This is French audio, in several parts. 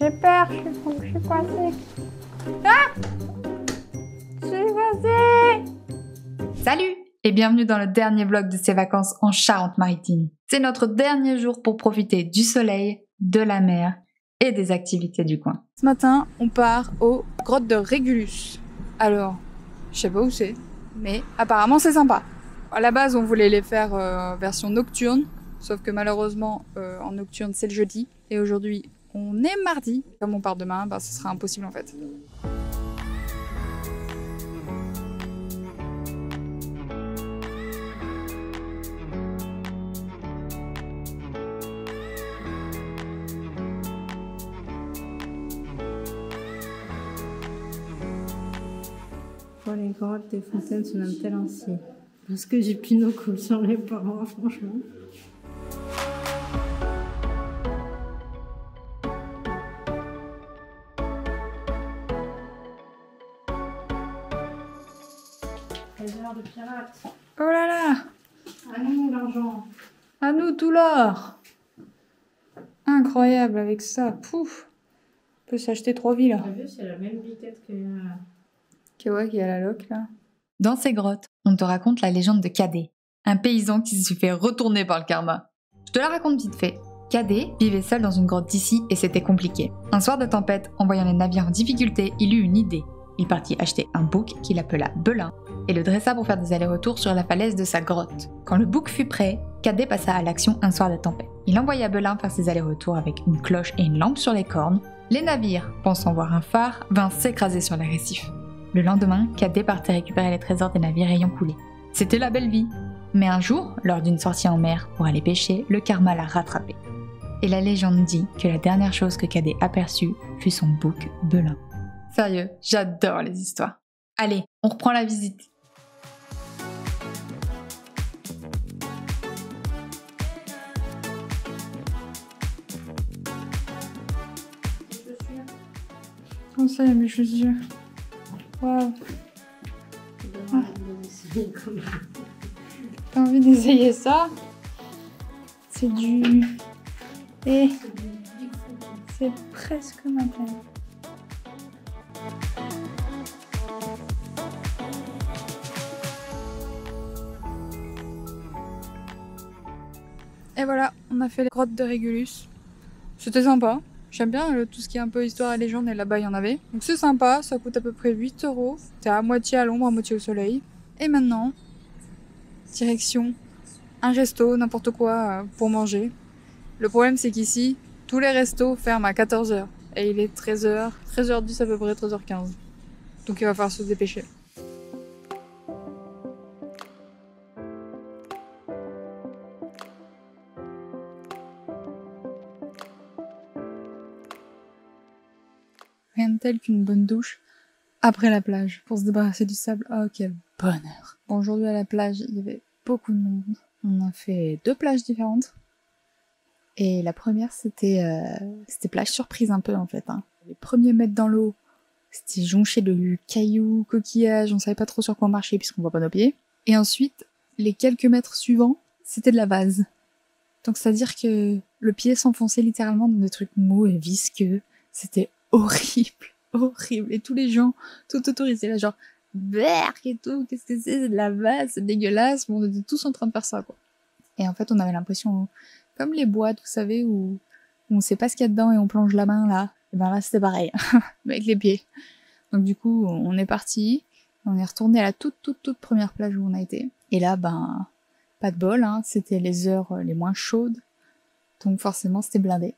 J'ai peur, je suis coincée. Ah! Je suis coincée! Salut et bienvenue dans le dernier vlog de ces vacances en Charente-Maritime. C'est notre dernier jour pour profiter du soleil, de la mer et des activités du coin. Ce matin, on part aux grottes de Régulus. Alors, je sais pas où c'est, mais apparemment c'est sympa. À la base, on voulait les faire version nocturne, sauf que malheureusement, en nocturne, c'est le jeudi. Et aujourd'hui, on est mardi. Comme on part demain, bah, ce sera impossible en fait. Oh, les grottes des fontaines se nomment-elles ainsi? Parce que j'ai Pinocchio sur les parents, franchement. Les heures de pirates. Oh là là! Ah non, l'argent. À nous tout l'or! Incroyable avec ça, pouf! On peut s'acheter 3 villes. T'as vu, c'est la même vitesse que... Ouais, qui a la loc là. Dans ces grottes, on te raconte la légende de Cadet, un paysan qui se fait retourner par le karma. Je te la raconte vite fait. Cadet vivait seul dans une grotte d'ici et c'était compliqué. Un soir de tempête, en voyant les navires en difficulté, il eut une idée. Il partit acheter un bouc qu'il appela Belin et le dressa pour faire des allers-retours sur la falaise de sa grotte. Quand le bouc fut prêt, Cadet passa à l'action un soir de tempête. Il envoya Belin faire ses allers-retours avec une cloche et une lampe sur les cornes. Les navires, pensant voir un phare, vinrent s'écraser sur les récifs. Le lendemain, Cadet partait récupérer les trésors des navires ayant coulé. C'était la belle vie. Mais un jour, lors d'une sortie en mer pour aller pêcher, le karma l'a rattrapé. Et la légende dit que la dernière chose que Cadet aperçut fut son bouc Belin. Sérieux, j'adore les histoires. Allez, on reprend la visite. Comment ça, il y a mes chaussures? Waouh! T'as envie d'essayer ça? C'est du... Et... c'est presque ma taille. Et voilà, on a fait les grottes de Régulus. C'était sympa. J'aime bien tout ce qui est un peu histoire et légende, et là-bas il y en avait. Donc c'est sympa, ça coûte à peu près 8 €. T'es à moitié à l'ombre, à moitié au soleil. Et maintenant, direction un resto, n'importe quoi pour manger. Le problème c'est qu'ici, tous les restos ferment à 14 h. Et il est 13 h, 13 h 10 à peu près, 13 h 15. Donc il va falloir se dépêcher. Rien de tel qu'une bonne douche après la plage pour se débarrasser du sable. Oh, quel bonheur! Bon, aujourd'hui à la plage, il y avait beaucoup de monde. On a fait 2 plages différentes. Et la première, c'était plage surprise un peu en fait. Hein. Les premiers mètres dans l'eau, c'était jonché de cailloux, coquillages, on savait pas trop sur quoi marcher puisqu'on voit pas nos pieds. Et ensuite, les quelques mètres suivants, c'était de la vase. Donc c'est-à-dire que le pied s'enfonçait littéralement dans des trucs mous et visqueux. C'était horrible, horrible. Et tous les gens, tout autour, ils étaient là genre, berk et tout, qu'est-ce que c'est de la vase, c'est dégueulasse. Bon, on était tous en train de faire ça, quoi. Et en fait, on avait l'impression, comme les boîtes, vous savez, où on sait pas ce qu'il y a dedans et on plonge la main, là. Et ben là, c'était pareil, mais avec les pieds. Donc du coup, on est parti, on est retourné à la toute première plage où on a été. Et là, ben, pas de bol, hein, c'était les heures les moins chaudes. Donc forcément, c'était blindé.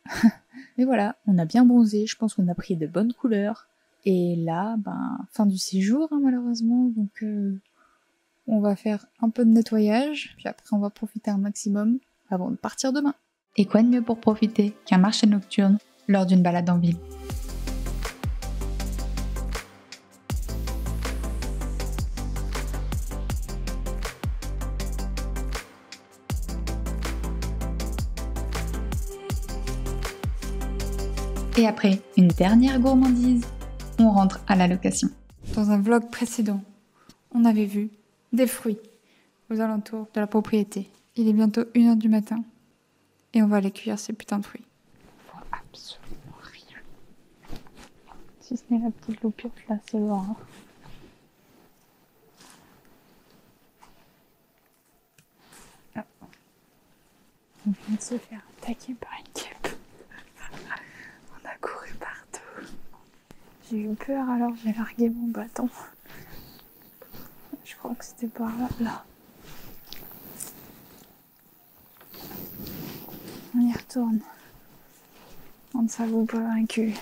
Mais voilà, on a bien bronzé, je pense qu'on a pris de bonnes couleurs. Et là, ben, fin du séjour, hein, malheureusement. Donc, on va faire un peu de nettoyage. Puis après, on va profiter un maximum avant de partir demain. Et quoi de mieux pour profiter qu'un marché nocturne lors d'une balade en ville? Et après une dernière gourmandise, on rentre à la location. Dans un vlog précédent, on avait vu des fruits aux alentours de la propriété. Il est bientôt 1 h du matin et on va aller cueillir ces putains de fruits. Il faut absolument rien Si ce n'est la petite loupiote là, c'est Laura. Ah. On vient de se faire attaquer par une guêpe. On a couru partout. J'ai eu peur alors j'ai largué mon bâton. Je crois que c'était par là. Là. On y retourne. On ne s'avoue pas vaincu.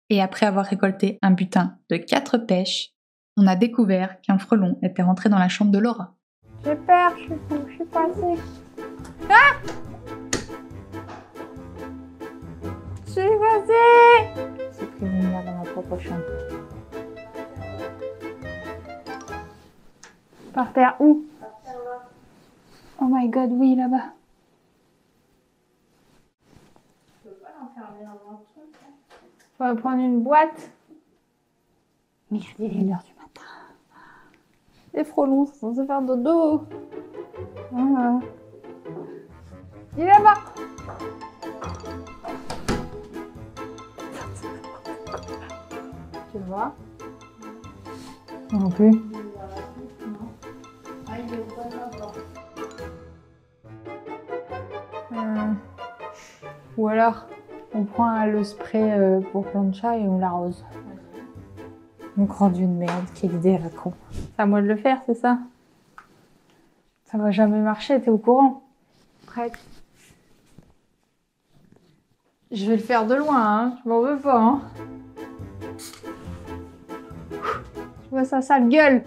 Et après avoir récolté un butin de 4 pêches, on a découvert qu'un frelon était rentré dans la chambre de Laura. J'ai peur, je suis passée. Ah! Je suis passée! J'ai pris une lumière dans ma propre chambre. Par terre où? Oh my god, oui, là-bas. Tu peux pas l'enfermer dans un truc. On va prendre une boîte. Merde, il est 1h du matin. Les frelons sont censés faire dodo. Ah. Il est là-bas. Tu le vois? Non plus. Ou alors, on prend le spray pour plancha et on l'arrose. Mon grand dieu de merde, quelle idée à la con. C'est à moi de le faire, c'est ça? Ça va jamais marcher, t'es au courant? Prête? Je vais le faire de loin, hein. Je m'en veux pas, hein. Tu vois sa sale gueule?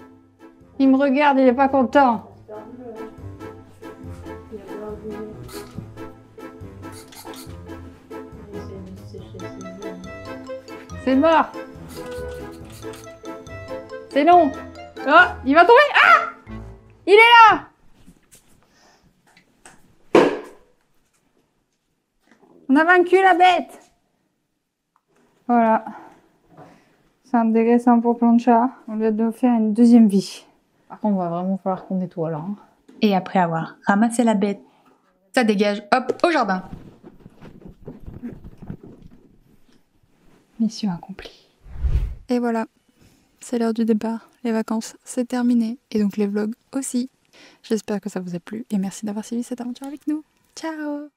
Il me regarde, il est pas content. C'est mort. C'est long. Oh, il va tomber. Ah! Il est là. On a vaincu la bête. Voilà. C'est un dégraissant pour plancha. On lui a offert une deuxième vie. Par contre, il va vraiment falloir qu'on nettoie là. Hein. Et après avoir ramassé la bête, ça dégage, hop, au jardin. Mission accomplie. Et voilà, c'est l'heure du départ. Les vacances, c'est terminé. Et donc les vlogs aussi. J'espère que ça vous a plu et merci d'avoir suivi cette aventure avec nous. Ciao!